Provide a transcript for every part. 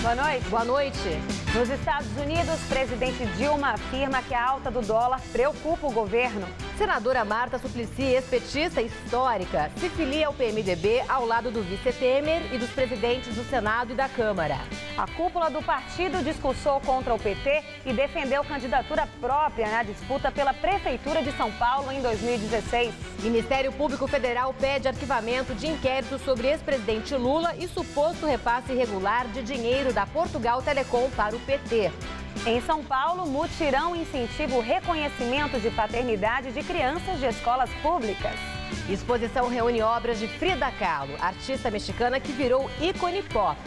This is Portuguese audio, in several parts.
Boa noite. Boa noite. Nos Estados Unidos, presidente Dilma afirma que a alta do dólar preocupa o governo. Senadora Marta Suplicy, ex-petista histórica, se filia ao PMDB ao lado do vice Temer e dos presidentes do Senado e da Câmara. A cúpula do partido discursou contra o PT e defendeu candidatura própria na disputa pela Prefeitura de São Paulo em 2016. Ministério Público Federal pede arquivamento de inquérito sobre ex-presidente Lula e suposto repasse irregular de dinheiro da Portugal Telecom para o PT. Em São Paulo, mutirão incentiva o reconhecimento de paternidade de crianças de escolas públicas. Exposição reúne obras de Frida Kahlo, artista mexicana que virou ícone pop.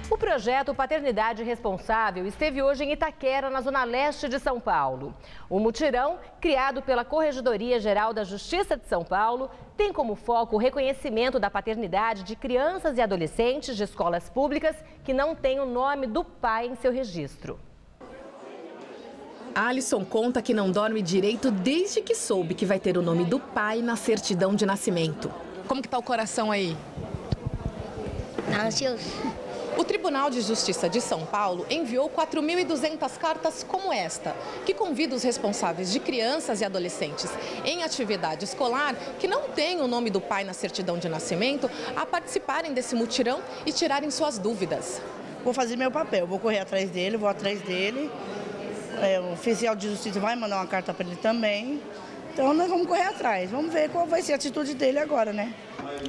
O projeto Paternidade Responsável esteve hoje em Itaquera, na zona leste de São Paulo. O mutirão, criado pela Corregedoria Geral da Justiça de São Paulo, tem como foco o reconhecimento da paternidade de crianças e adolescentes de escolas públicas que não têm o nome do pai em seu registro. Alisson conta que não dorme direito desde que soube que vai ter o nome do pai na certidão de nascimento. Como que tá o coração aí? Ansioso. O Tribunal de Justiça de São Paulo enviou 4.200 cartas como esta, que convida os responsáveis de crianças e adolescentes em atividade escolar que não têm o nome do pai na certidão de nascimento a participarem desse mutirão e tirarem suas dúvidas. Vou fazer meu papel, vou correr atrás dele, vou atrás dele. O oficial de justiça vai mandar uma carta para ele também. Então nós vamos correr atrás, vamos ver qual vai ser a atitude dele agora, né?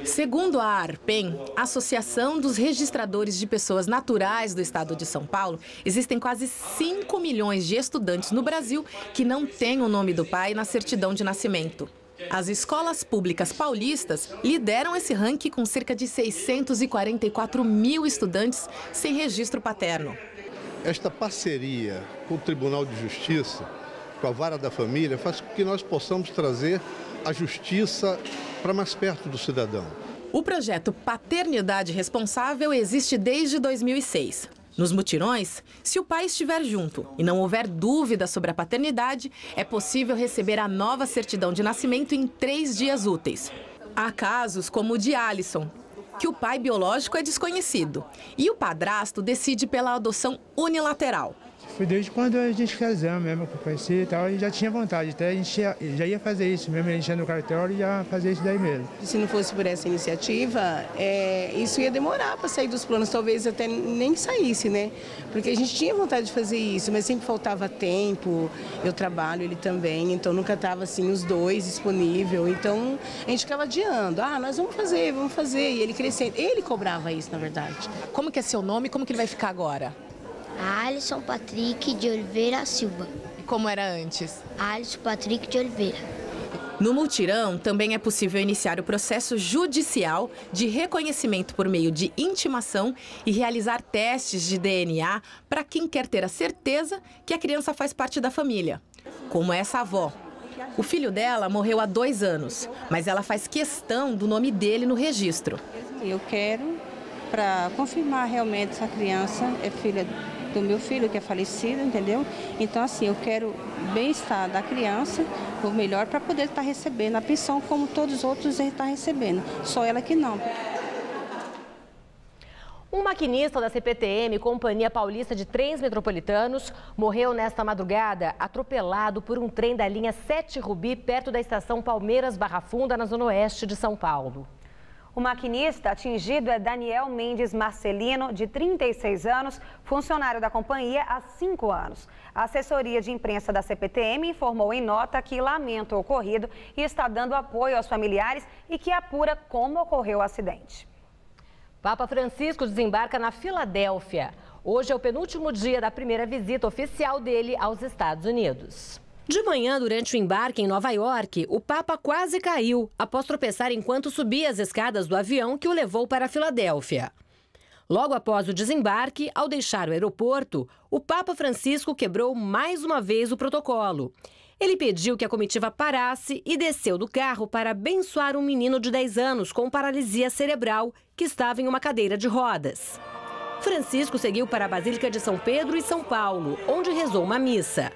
Segundo a ARPEN, Associação dos Registradores de Pessoas Naturais do Estado de São Paulo, existem quase 5 milhões de estudantes no Brasil que não têm o nome do pai na certidão de nascimento. As escolas públicas paulistas lideram esse ranking com cerca de 644 mil estudantes sem registro paterno. Esta parceria com o Tribunal de Justiça, com a Vara da Família, faz com que nós possamos trazer a justiça para mais perto do cidadão. O projeto Paternidade Responsável existe desde 2006. Nos mutirões, se o pai estiver junto e não houver dúvida sobre a paternidade, é possível receber a nova certidão de nascimento em 3 dias úteis. Há casos como o de Alisson, que o pai biológico é desconhecido e o padrasto decide pela adoção unilateral. Foi desde quando a gente fez exame mesmo, que eu conheci e tal, e já tinha vontade, até a gente já ia fazer isso mesmo, a gente ia no cartório e ia fazer isso daí mesmo. Se não fosse por essa iniciativa, isso ia demorar para sair dos planos, talvez até nem saísse, né? Porque a gente tinha vontade de fazer isso, mas sempre faltava tempo, eu trabalho, ele também, então nunca estava assim os dois disponível, então a gente ficava adiando, nós vamos fazer, e ele crescendo, ele cobrava isso, na verdade. Como que é seu nome e como que ele vai ficar agora? Alisson Patrick de Oliveira Silva. E como era antes? Alisson Patrick de Oliveira. No mutirão, também é possível iniciar o processo judicial de reconhecimento por meio de intimação e realizar testes de DNA para quem quer ter a certeza que a criança faz parte da família, como essa avó. O filho dela morreu há 2 anos, mas ela faz questão do nome dele no registro. Eu quero, para confirmar realmente essa criança é filha do meu filho que é falecido, entendeu? Então, assim, eu quero o bem-estar da criança, o melhor para poder estar recebendo a pensão como todos os outros ele está recebendo, só ela que não. Um maquinista da CPTM, Companhia Paulista de Trens Metropolitanos, morreu nesta madrugada atropelado por um trem da linha 7 Rubi, perto da estação Palmeiras-Barra Funda, na zona oeste de São Paulo. O maquinista atingido é Daniel Mendes Marcelino, de 36 anos, funcionário da companhia há 5 anos. A assessoria de imprensa da CPTM informou em nota que lamenta o ocorrido e está dando apoio aos familiares e que apura como ocorreu o acidente. Papa Francisco desembarca na Filadélfia. Hoje é o penúltimo dia da primeira visita oficial dele aos Estados Unidos. De manhã, durante o embarque em Nova York, o Papa quase caiu após tropeçar enquanto subia as escadas do avião que o levou para a Filadélfia. Logo após o desembarque, ao deixar o aeroporto, o Papa Francisco quebrou mais uma vez o protocolo. Ele pediu que a comitiva parasse e desceu do carro para abençoar um menino de 10 anos com paralisia cerebral que estava em uma cadeira de rodas. Francisco seguiu para a Basílica de São Pedro e São Paulo, onde rezou uma missa.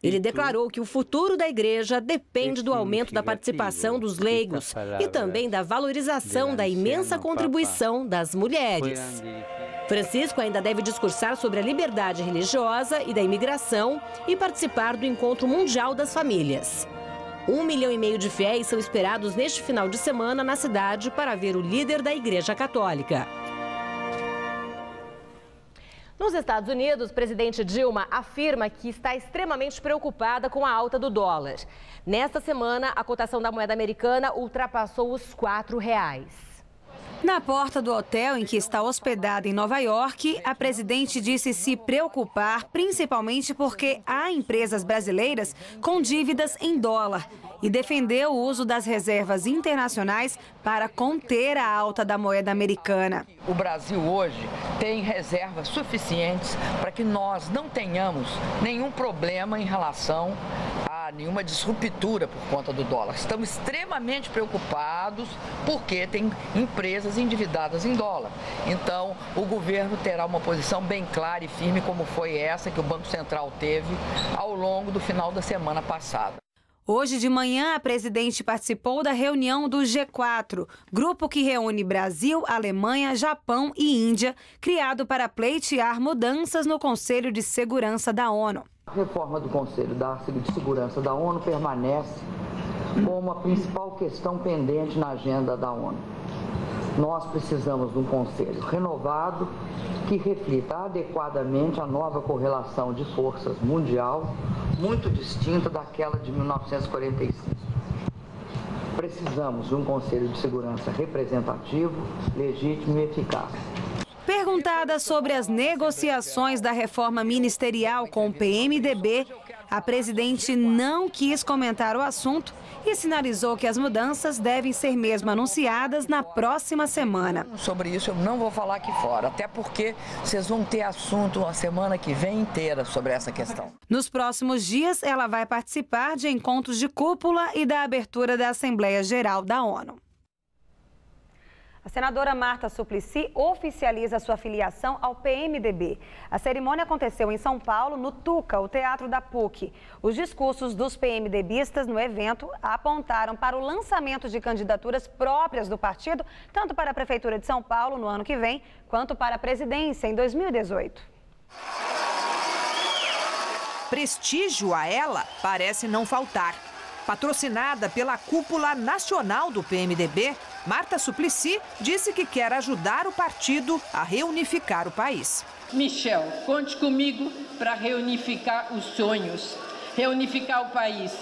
Ele declarou que o futuro da igreja depende do aumento da participação dos leigos e também da valorização da imensa contribuição das mulheres. Francisco ainda deve discursar sobre a liberdade religiosa e da imigração e participar do Encontro Mundial das Famílias. 1,5 milhão de fiéis são esperados neste final de semana na cidade para ver o líder da Igreja Católica. Nos Estados Unidos, o presidente Dilma afirma que está extremamente preocupada com a alta do dólar. Nesta semana, a cotação da moeda americana ultrapassou os R$4. Na porta do hotel em que está hospedada em Nova York, a presidente disse se preocupar principalmente porque há empresas brasileiras com dívidas em dólar e defendeu o uso das reservas internacionais para conter a alta da moeda americana. O Brasil hoje tem reservas suficientes para que nós não tenhamos nenhum problema em relação a nenhuma disruptura por conta do dólar. Estamos extremamente preocupados porque tem empresas endividadas em dólar. Então, o governo terá uma posição bem clara e firme, como foi essa que o Banco Central teve ao longo do final da semana passada. Hoje de manhã, a presidente participou da reunião do G4, grupo que reúne Brasil, Alemanha, Japão e Índia, criado para pleitear mudanças no Conselho de Segurança da ONU. A reforma do Conselho de Segurança da ONU permanece como a principal questão pendente na agenda da ONU. Nós precisamos de um conselho renovado que reflita adequadamente a nova correlação de forças mundial, muito distinta daquela de 1945. Precisamos de um Conselho de Segurança representativo, legítimo e eficaz. Perguntada sobre as negociações da reforma ministerial com o PMDB, a presidente não quis comentar o assunto e sinalizou que as mudanças devem ser mesmo anunciadas na próxima semana. Sobre isso eu não vou falar aqui fora, até porque vocês vão ter assunto a semana que vem inteira sobre essa questão. Nos próximos dias, ela vai participar de encontros de cúpula e da abertura da Assembleia Geral da ONU. A senadora Marta Suplicy oficializa sua filiação ao PMDB. A cerimônia aconteceu em São Paulo, no Tuca, o Teatro da PUC. Os discursos dos PMDBistas no evento apontaram para o lançamento de candidaturas próprias do partido, tanto para a Prefeitura de São Paulo no ano que vem, quanto para a presidência em 2018. Prestígio a ela parece não faltar. Patrocinada pela cúpula nacional do PMDB, Marta Suplicy disse que quer ajudar o partido a reunificar o país. Michel, conte comigo para reunificar os sonhos, reunificar o país.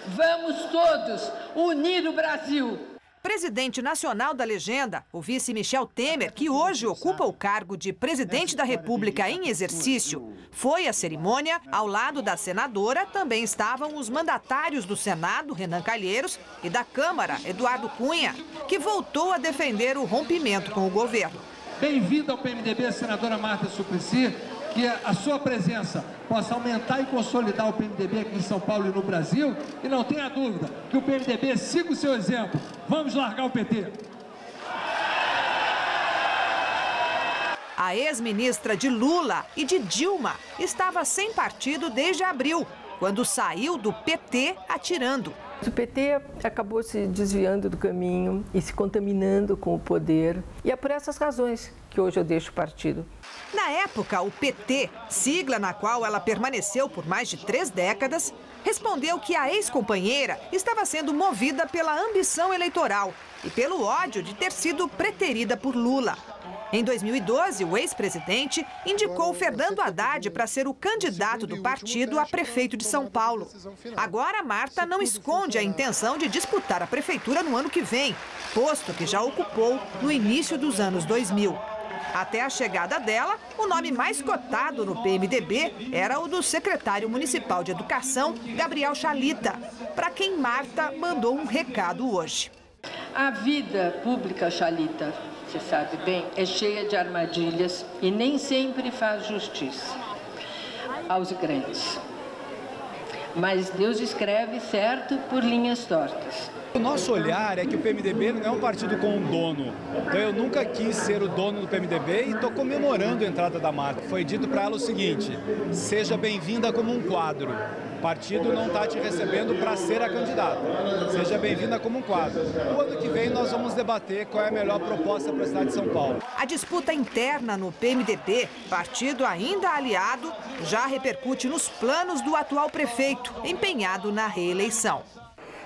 Vamos todos unir o Brasil. Presidente nacional da legenda, o vice Michel Temer, que hoje ocupa o cargo de presidente da República em exercício, foi à cerimônia. Ao lado da senadora também estavam os mandatários do Senado, Renan Calheiros, e da Câmara, Eduardo Cunha, que voltou a defender o rompimento com o governo. Bem-vinda ao PMDB, senadora Marta Suplicy. Que a sua presença possa aumentar e consolidar o PMDB aqui em São Paulo e no Brasil. E não tenha dúvida que o PMDB siga o seu exemplo. Vamos largar o PT. A ex-ministra de Lula e de Dilma estava sem partido desde abril, quando saiu do PT atirando. O PT acabou se desviando do caminho e se contaminando com o poder. E é por essas razões que hoje eu deixo o partido. Na época, o PT, sigla na qual ela permaneceu por mais de 3 décadas, respondeu que a ex-companheira estava sendo movida pela ambição eleitoral e pelo ódio de ter sido preterida por Lula. Em 2012, o ex-presidente indicou Fernando Haddad para ser o candidato do partido a prefeito de São Paulo. Agora, Marta não esconde a intenção de disputar a prefeitura no ano que vem, posto que já ocupou no início dos anos 2000. Até a chegada dela, o nome mais cotado no PMDB era o do secretário municipal de Educação, Gabriel Chalita, para quem Marta mandou um recado hoje. A vida pública, Chalita, você sabe bem, é cheia de armadilhas e nem sempre faz justiça aos grandes. mas Deus escreve certo por linhas tortas. O nosso olhar é que o PMDB não é um partido com um dono. Então eu nunca quis ser o dono do PMDB e estou comemorando a entrada da Marta. Foi dito para ela o seguinte: seja bem-vinda como um quadro. O partido não está te recebendo para ser a candidata. Seja bem-vinda como um quadro. O ano que vem nós vamos debater qual é a melhor proposta para a cidade de São Paulo. A disputa interna no PMDB, partido ainda aliado, já repercute nos planos do atual prefeito, empenhado na reeleição.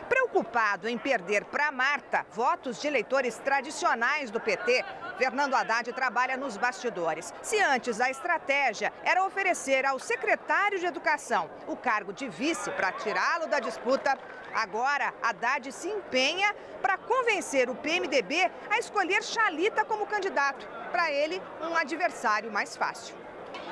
Preocupado em perder para Marta votos de eleitores tradicionais do PT, Fernando Haddad trabalha nos bastidores. Se antes a estratégia era oferecer ao secretário de Educação o cargo de vice para tirá-lo da disputa, agora Haddad se empenha para convencer o PMDB a escolher Chalita como candidato. Para ele, um adversário mais fácil.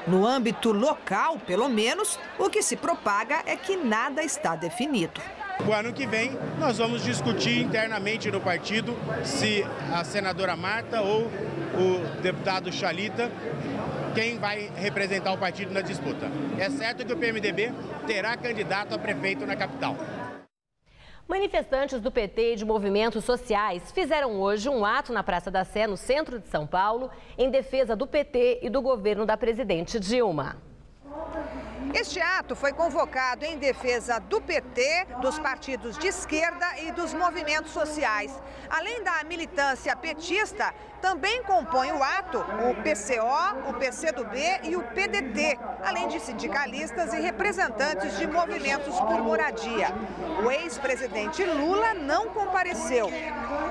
No âmbito local, pelo menos, o que se propaga é que nada está definido. O ano que vem, nós vamos discutir internamente no partido se a senadora Marta ou o deputado Chalita, quem vai representar o partido na disputa. É certo que o PMDB terá candidato a prefeito na capital. Manifestantes do PT e de movimentos sociais fizeram hoje um ato na Praça da Sé, no centro de São Paulo, em defesa do PT e do governo da presidente Dilma. Este ato foi convocado em defesa do PT, dos partidos de esquerda e dos movimentos sociais. Além da militância petista, também compõem o ato o PCO, o PCdoB e o PDT, além de sindicalistas e representantes de movimentos por moradia. O ex-presidente Lula não compareceu.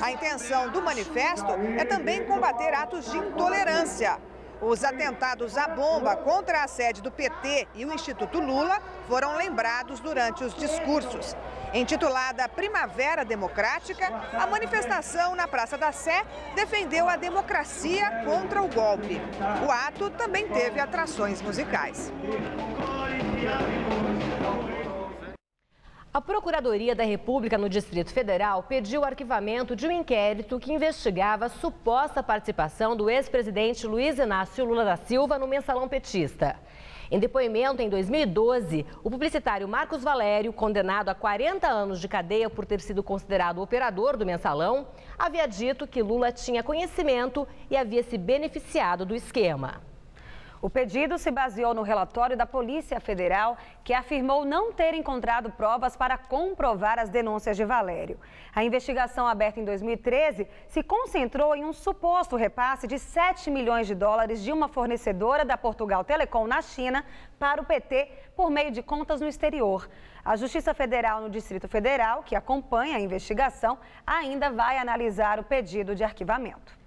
A intenção do manifesto é também combater atos de intolerância. Os atentados à bomba contra a sede do PT e o Instituto Lula foram lembrados durante os discursos. Intitulada Primavera Democrática, a manifestação na Praça da Sé defendeu a democracia contra o golpe. O ato também teve atrações musicais. A Procuradoria da República no Distrito Federal pediu o arquivamento de um inquérito que investigava a suposta participação do ex-presidente Luiz Inácio Lula da Silva no mensalão petista. Em depoimento em 2012, o publicitário Marcos Valério, condenado a 40 anos de cadeia por ter sido considerado operador do mensalão, havia dito que Lula tinha conhecimento e havia se beneficiado do esquema. O pedido se baseou no relatório da Polícia Federal, que afirmou não ter encontrado provas para comprovar as denúncias de Valério. A investigação aberta em 2013 se concentrou em um suposto repasse de 7 milhões de dólares de uma fornecedora da Portugal Telecom na China para o PT por meio de contas no exterior. A Justiça Federal no Distrito Federal, que acompanha a investigação, ainda vai analisar o pedido de arquivamento.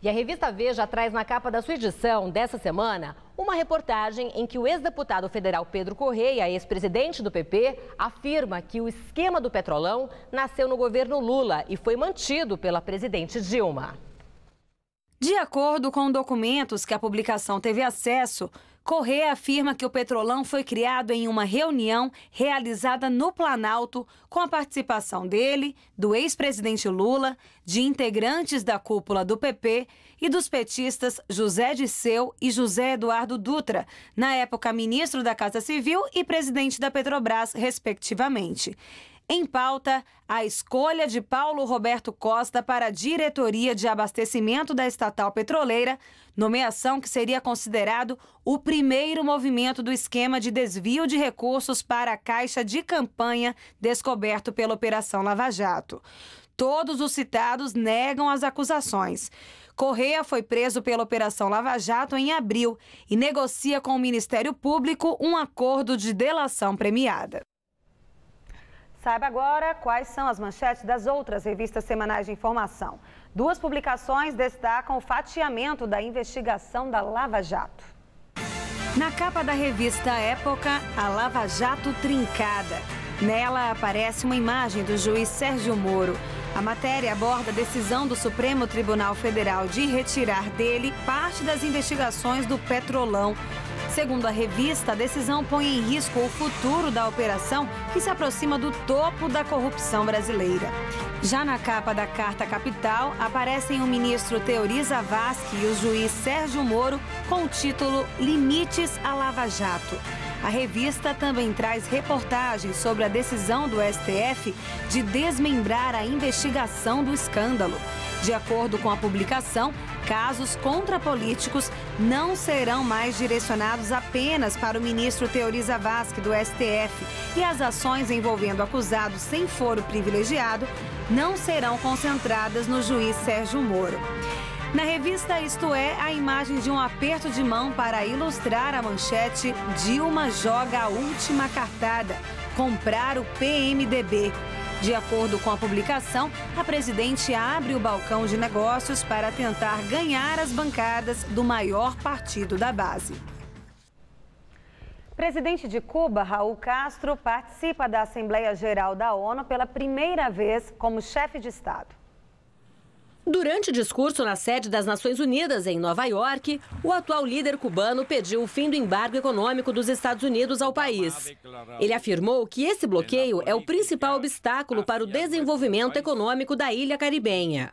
E a revista Veja traz na capa da sua edição dessa semana uma reportagem em que o ex-deputado federal Pedro Correia, ex-presidente do PP, afirma que o esquema do Petrolão nasceu no governo Lula e foi mantido pela presidente Dilma. De acordo com documentos que a publicação teve acesso, Correia afirma que o Petrolão foi criado em uma reunião realizada no Planalto com a participação dele, do ex-presidente Lula, de integrantes da cúpula do PP e dos petistas José Disseu e José Eduardo Dutra, na época ministro da Casa Civil e presidente da Petrobras, respectivamente. Em pauta, a escolha de Paulo Roberto Costa para a diretoria de abastecimento da estatal petroleira, nomeação que seria considerado o primeiro movimento do esquema de desvio de recursos para a caixa de campanha descoberto pela Operação Lava Jato. Todos os citados negam as acusações. Correia foi preso pela Operação Lava Jato em abril e negocia com o Ministério Público um acordo de delação premiada. Saiba agora quais são as manchetes das outras revistas semanais de informação. Duas publicações destacam o fatiamento da investigação da Lava Jato. Na capa da revista Época, a Lava Jato trincada. Nela aparece uma imagem do juiz Sérgio Moro. A matéria aborda a decisão do Supremo Tribunal Federal de retirar dele parte das investigações do Petrolão. Segundo a revista, a decisão põe em risco o futuro da operação, que se aproxima do topo da corrupção brasileira. Já na capa da Carta Capital, aparecem o ministro Teori Zavascki e o juiz Sérgio Moro com o título Limites à Lava Jato. A revista também traz reportagens sobre a decisão do STF de desmembrar a investigação do escândalo. De acordo com a publicação, casos contra políticos não serão mais direcionados apenas para o ministro Teori Zavascki do STF e as ações envolvendo acusados sem foro privilegiado não serão concentradas no juiz Sérgio Moro. Na revista Isto É, a imagem de um aperto de mão para ilustrar a manchete Dilma joga a última cartada, comprar o PMDB. De acordo com a publicação, a presidente abre o balcão de negócios para tentar ganhar as bancadas do maior partido da base. Presidente de Cuba, Raul Castro, participa da Assembleia Geral da ONU pela primeira vez como chefe de Estado. Durante discurso na sede das Nações Unidas, em Nova York, o atual líder cubano pediu o fim do embargo econômico dos Estados Unidos ao país. Ele afirmou que esse bloqueio é o principal obstáculo para o desenvolvimento econômico da ilha caribenha.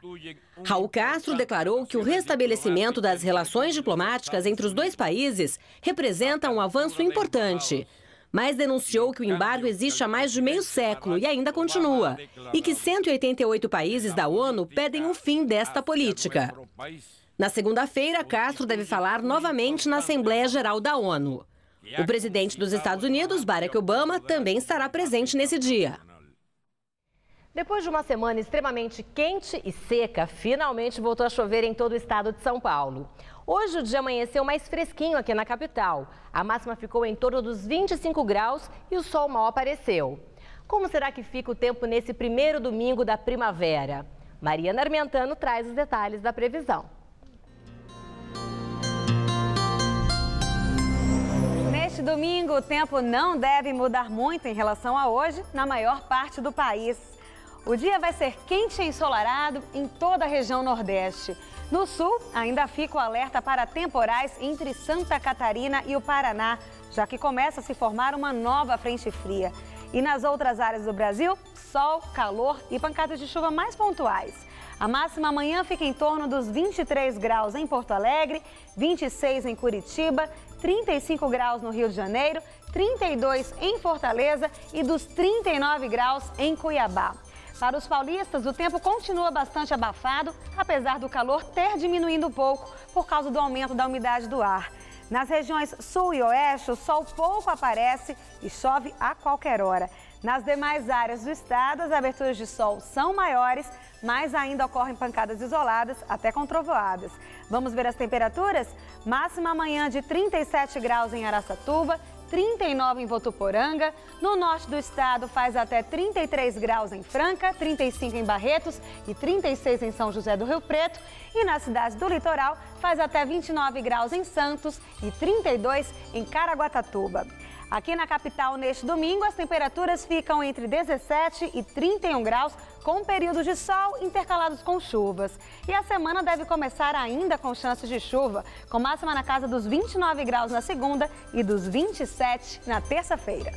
Raul Castro declarou que o restabelecimento das relações diplomáticas entre os dois países representa um avanço importante, mas denunciou que o embargo existe há mais de meio século e ainda continua, e que 188 países da ONU pedem o fim desta política. Na segunda-feira, Castro deve falar novamente na Assembleia Geral da ONU. O presidente dos Estados Unidos, Barack Obama, também estará presente nesse dia. Depois de uma semana extremamente quente e seca, finalmente voltou a chover em todo o estado de São Paulo. Hoje o dia amanheceu mais fresquinho aqui na capital. A máxima ficou em torno dos 25 graus e o sol mal apareceu. Como será que fica o tempo nesse primeiro domingo da primavera? Mariana Armentano traz os detalhes da previsão. Neste domingo, o tempo não deve mudar muito em relação a hoje na maior parte do país. O dia vai ser quente e ensolarado em toda a região Nordeste. No sul, ainda fica o alerta para temporais entre Santa Catarina e o Paraná, já que começa a se formar uma nova frente fria. E nas outras áreas do Brasil, sol, calor e pancadas de chuva mais pontuais. A máxima amanhã fica em torno dos 23 graus em Porto Alegre, 26 em Curitiba, 35 graus no Rio de Janeiro, 32 em Fortaleza e dos 39 graus em Cuiabá. Para os paulistas, o tempo continua bastante abafado, apesar do calor ter diminuído um pouco por causa do aumento da umidade do ar. Nas regiões sul e oeste, o sol pouco aparece e chove a qualquer hora. Nas demais áreas do estado, as aberturas de sol são maiores, mas ainda ocorrem pancadas isoladas, até com trovoadas. Vamos ver as temperaturas? Máxima amanhã de 37 graus em Araçatuba, 39 em Votuporanga, no norte do estado faz até 33 graus em Franca, 35 em Barretos e 36 em São José do Rio Preto. E na cidade do litoral faz até 29 graus em Santos e 32 em Caraguatatuba. Aqui na capital, neste domingo, as temperaturas ficam entre 17 e 31 graus, com períodos de sol intercalados com chuvas. E a semana deve começar ainda com chances de chuva, com máxima na casa dos 29 graus na segunda e dos 27 na terça-feira.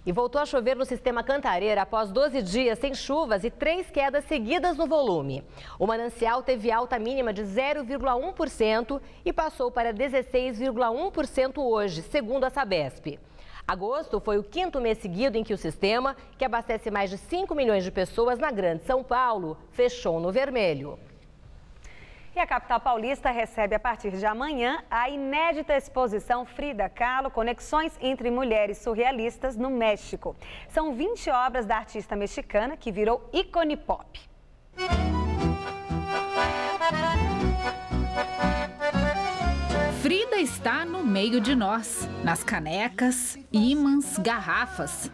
E voltou a chover no sistema Cantareira após 12 dias sem chuvas e 3 quedas seguidas no volume. O manancial teve alta mínima de 0,1% e passou para 16,1% hoje, segundo a Sabesp. Agosto foi o 5º mês seguido em que o sistema, que abastece mais de 5 milhões de pessoas na Grande São Paulo, fechou no vermelho. E a capital paulista recebe a partir de amanhã a inédita exposição Frida Kahlo, Conexões entre Mulheres Surrealistas no México. São 20 obras da artista mexicana que virou ícone pop. Frida está no meio de nós, nas canecas, ímãs, garrafas,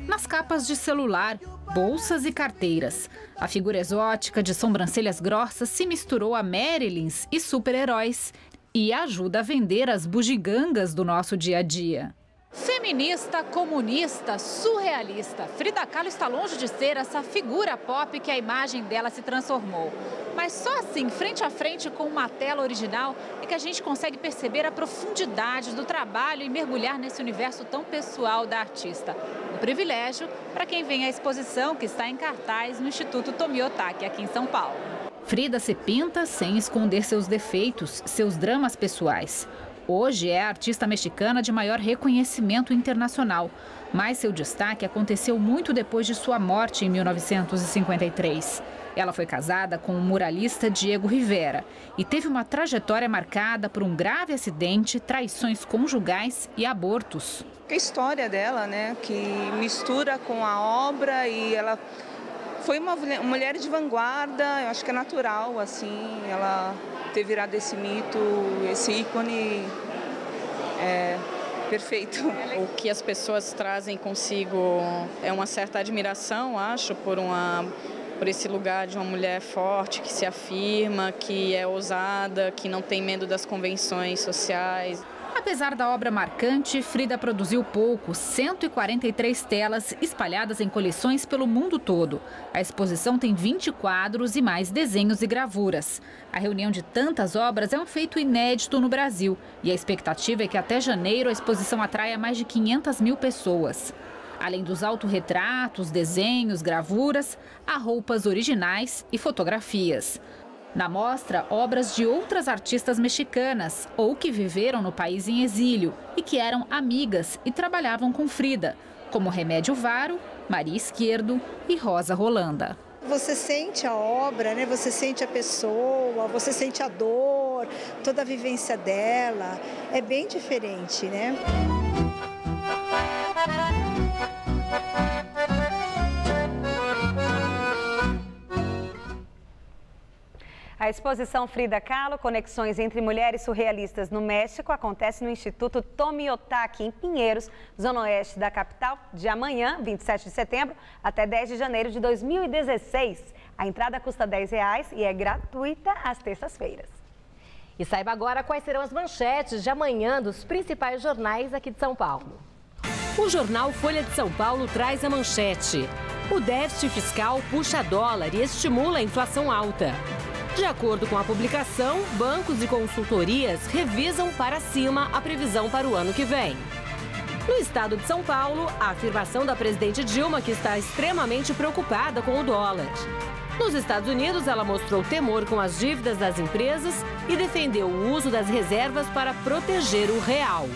nas capas de celular, bolsas e carteiras. A figura exótica de sobrancelhas grossas se misturou a Marilyns e super-heróis e ajuda a vender as bugigangas do nosso dia a dia. Feminista, comunista, surrealista, Frida Kahlo está longe de ser essa figura pop que a imagem dela se transformou. Mas só assim, frente a frente com uma tela original, é que a gente consegue perceber a profundidade do trabalho e mergulhar nesse universo tão pessoal da artista. Um privilégio para quem vem à exposição que está em cartaz no Instituto Tomiotaki, aqui em São Paulo. Frida se pinta sem esconder seus defeitos, seus dramas pessoais. Hoje é a artista mexicana de maior reconhecimento internacional, mas seu destaque aconteceu muito depois de sua morte em 1953. Ela foi casada com o muralista Diego Rivera e teve uma trajetória marcada por um grave acidente, traições conjugais e abortos. A história dela, né, que mistura com a obra, e ela foi uma mulher de vanguarda, eu acho que é natural, assim, ela ter virado esse mito, esse ícone perfeito. O que as pessoas trazem consigo é uma certa admiração, acho, por esse lugar de uma mulher forte, que se afirma, que é ousada, que não tem medo das convenções sociais. Apesar da obra marcante, Frida produziu pouco, 143 telas espalhadas em coleções pelo mundo todo. A exposição tem 20 quadros e mais desenhos e gravuras. A reunião de tantas obras é um feito inédito no Brasil e a expectativa é que até janeiro a exposição atraia mais de 500 mil pessoas. Além dos autorretratos, desenhos, gravuras, há roupas originais e fotografias. Na mostra, obras de outras artistas mexicanas ou que viveram no país em exílio e que eram amigas e trabalhavam com Frida, como Remédio Varo, Maria Esquerdo e Rosa Rolanda. Você sente a obra, né? Você sente a pessoa, você sente a dor, toda a vivência dela. É bem diferente, né? A exposição Frida Kahlo, Conexões entre Mulheres Surrealistas no México, acontece no Instituto Tomiotaki, em Pinheiros, zona oeste da capital, de amanhã, 27 de setembro, até 10 de janeiro de 2016. A entrada custa R$10 e é gratuita às terças-feiras. E saiba agora quais serão as manchetes de amanhã dos principais jornais aqui de São Paulo. O jornal Folha de São Paulo traz a manchete: o déficit fiscal puxa dólar e estimula a inflação alta. De acordo com a publicação, bancos e consultorias revisam para cima a previsão para o ano que vem. No estado de São Paulo, a afirmação da presidente Dilma que está extremamente preocupada com o dólar. Nos Estados Unidos, ela mostrou temor com as dívidas das empresas e defendeu o uso das reservas para proteger o real.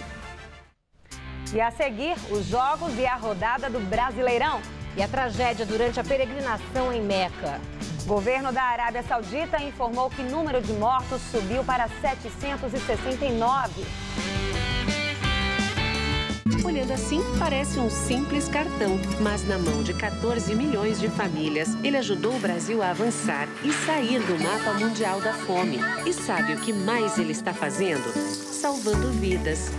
E a seguir, os jogos e a rodada do Brasileirão. E a tragédia durante a peregrinação em Meca. O governo da Arábia Saudita informou que o número de mortos subiu para 769. Olhando assim, parece um simples cartão, mas na mão de 14 milhões de famílias, ele ajudou o Brasil a avançar e sair do mapa mundial da fome. E sabe o que mais ele está fazendo? Salvando vidas.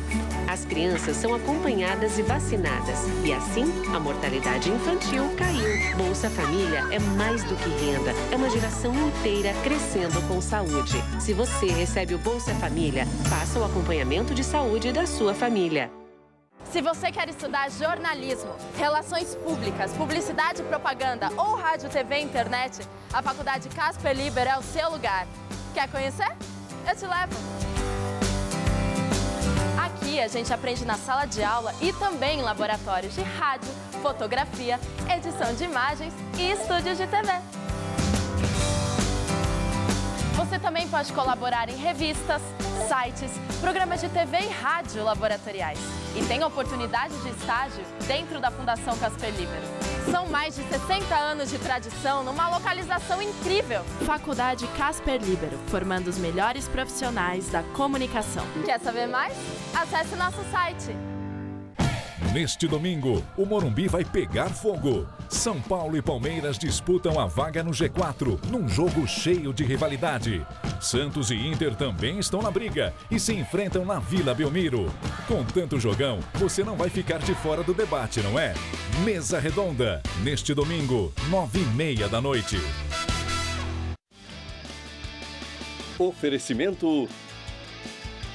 As crianças são acompanhadas e vacinadas. E assim, a mortalidade infantil caiu. Bolsa Família é mais do que renda. É uma geração inteira crescendo com saúde. Se você recebe o Bolsa Família, faça o acompanhamento de saúde da sua família. Se você quer estudar jornalismo, relações públicas, publicidade e propaganda ou rádio, TV e internet, a Faculdade Casper Liber é o seu lugar. Quer conhecer? Eu te levo! Aqui a gente aprende na sala de aula e também em laboratórios de rádio, fotografia, edição de imagens e estúdios de TV. Você também pode colaborar em revistas, sites, programas de TV e rádio laboratoriais. E tem oportunidade de estágio dentro da Fundação Casper Liber. São mais de 60 anos de tradição numa localização incrível. Faculdade Casper Libero, formando os melhores profissionais da comunicação. Quer saber mais? Acesse nosso site. Neste domingo, o Morumbi vai pegar fogo. São Paulo e Palmeiras disputam a vaga no G4, num jogo cheio de rivalidade. Santos e Inter também estão na briga e se enfrentam na Vila Belmiro. Com tanto jogão, você não vai ficar de fora do debate, não é? Mesa Redonda, neste domingo, 9h30 da noite. Oferecimento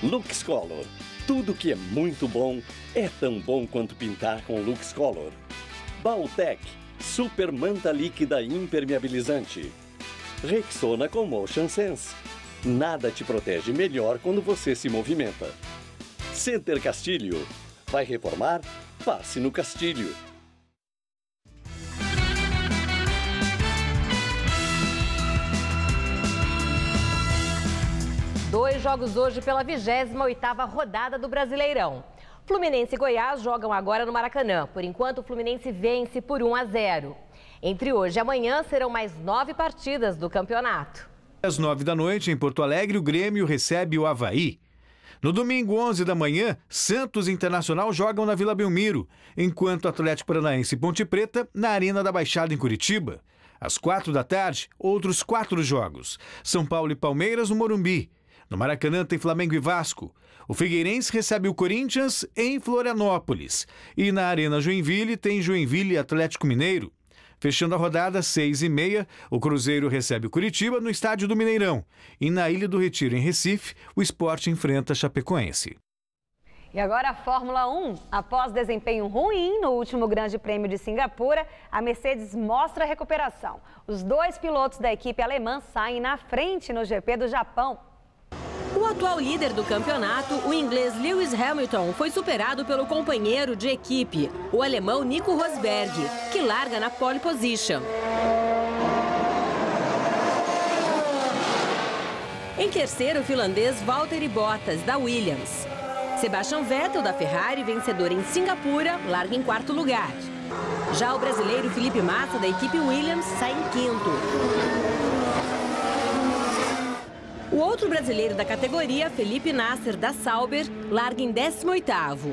LuxColor. Tudo que é muito bom é tão bom quanto pintar com LuxColor. Bautec, super manta líquida impermeabilizante. Rexona com Motion Sense. Nada te protege melhor quando você se movimenta. Center Castilho. Vai reformar? Passe no Castilho. 2 jogos hoje pela 28ª rodada do Brasileirão. Fluminense e Goiás jogam agora no Maracanã. Por enquanto, o Fluminense vence por 1-0. Entre hoje e amanhã serão mais 9 partidas do campeonato. Às 9 da noite, em Porto Alegre, o Grêmio recebe o Avaí. No domingo, 11 da manhã, Santos e Internacional jogam na Vila Belmiro, enquanto Atlético Paranaense e Ponte Preta na Arena da Baixada, em Curitiba. Às 4 da tarde, outros 4 jogos. São Paulo e Palmeiras no Morumbi. No Maracanã tem Flamengo e Vasco. O Figueirense recebe o Corinthians em Florianópolis. E na Arena Joinville tem Joinville e Atlético Mineiro. Fechando a rodada, 6h30, o Cruzeiro recebe o Curitiba no Estádio do Mineirão. E na Ilha do Retiro, em Recife, o Sport enfrenta a Chapecoense. E agora a Fórmula 1. Após desempenho ruim no último Grande Prêmio de Singapura, a Mercedes mostra recuperação. Os 2 pilotos da equipe alemã saem na frente no GP do Japão. O atual líder do campeonato, o inglês Lewis Hamilton, foi superado pelo companheiro de equipe, o alemão Nico Rosberg, que larga na pole position. Em terceiro, o finlandês Valtteri Bottas, da Williams. Sebastian Vettel, da Ferrari, vencedor em Singapura, larga em 4º lugar. Já o brasileiro Felipe Massa, da equipe Williams, sai em 5º. O outro brasileiro da categoria, Felipe Nasser, da Sauber, larga em 18º.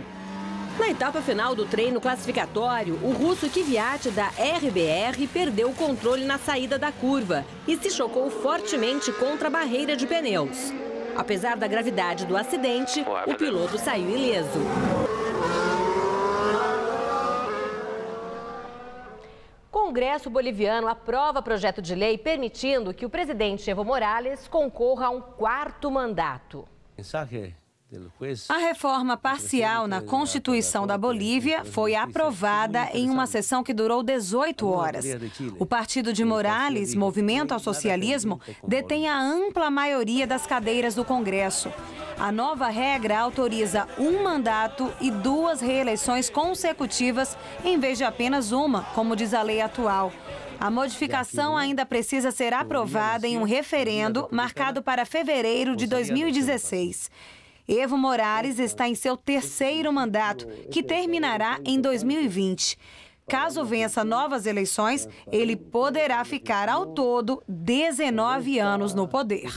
Na etapa final do treino classificatório, o russo Kvyat, da RBR, perdeu o controle na saída da curva e se chocou fortemente contra a barreira de pneus. Apesar da gravidade do acidente, o piloto saiu ileso. O Congresso boliviano aprova projeto de lei permitindo que o presidente Evo Morales concorra a um 4º mandato. A reforma parcial na Constituição da Bolívia foi aprovada em uma sessão que durou 18 horas. O partido de Morales, Movimento ao Socialismo, detém a ampla maioria das cadeiras do Congresso. A nova regra autoriza um mandato e 2 reeleições consecutivas, em vez de apenas uma, como diz a lei atual. A modificação ainda precisa ser aprovada em um referendo marcado para fevereiro de 2016. Evo Morales está em seu 3º mandato, que terminará em 2020. Caso vença novas eleições, ele poderá ficar ao todo 19 anos no poder.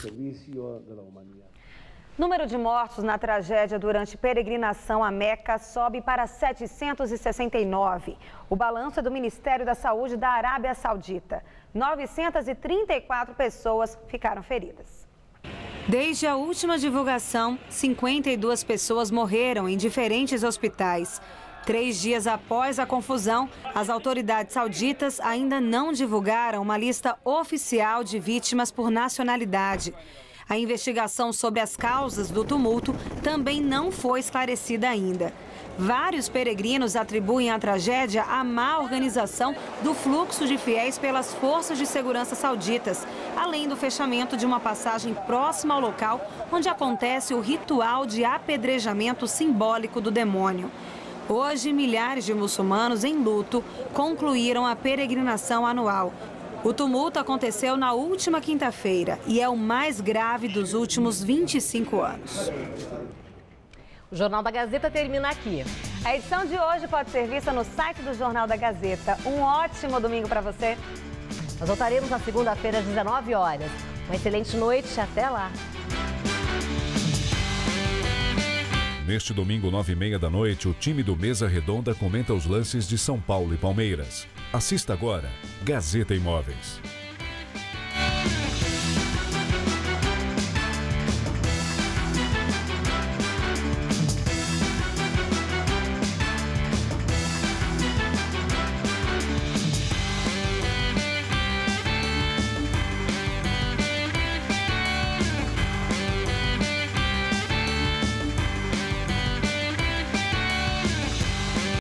Número de mortos na tragédia durante peregrinação a Meca sobe para 769. O balanço é do Ministério da Saúde da Arábia Saudita. 934 pessoas ficaram feridas. Desde a última divulgação, 52 pessoas morreram em diferentes hospitais. 3 dias após a confusão, as autoridades sauditas ainda não divulgaram uma lista oficial de vítimas por nacionalidade. A investigação sobre as causas do tumulto também não foi esclarecida ainda. Vários peregrinos atribuem a tragédia à má organização do fluxo de fiéis pelas forças de segurança sauditas, além do fechamento de uma passagem próxima ao local onde acontece o ritual de apedrejamento simbólico do demônio. Hoje, milhares de muçulmanos em luto concluíram a peregrinação anual. O tumulto aconteceu na última quinta-feira e é o mais grave dos últimos 25 anos. O Jornal da Gazeta termina aqui. A edição de hoje pode ser vista no site do Jornal da Gazeta. Um ótimo domingo para você. Nós voltaremos na segunda-feira às 19 horas. Uma excelente noite, até lá. Neste domingo, 9h30 da noite, o time do Mesa Redonda comenta os lances de São Paulo e Palmeiras. Assista agora, Gazeta Imóveis.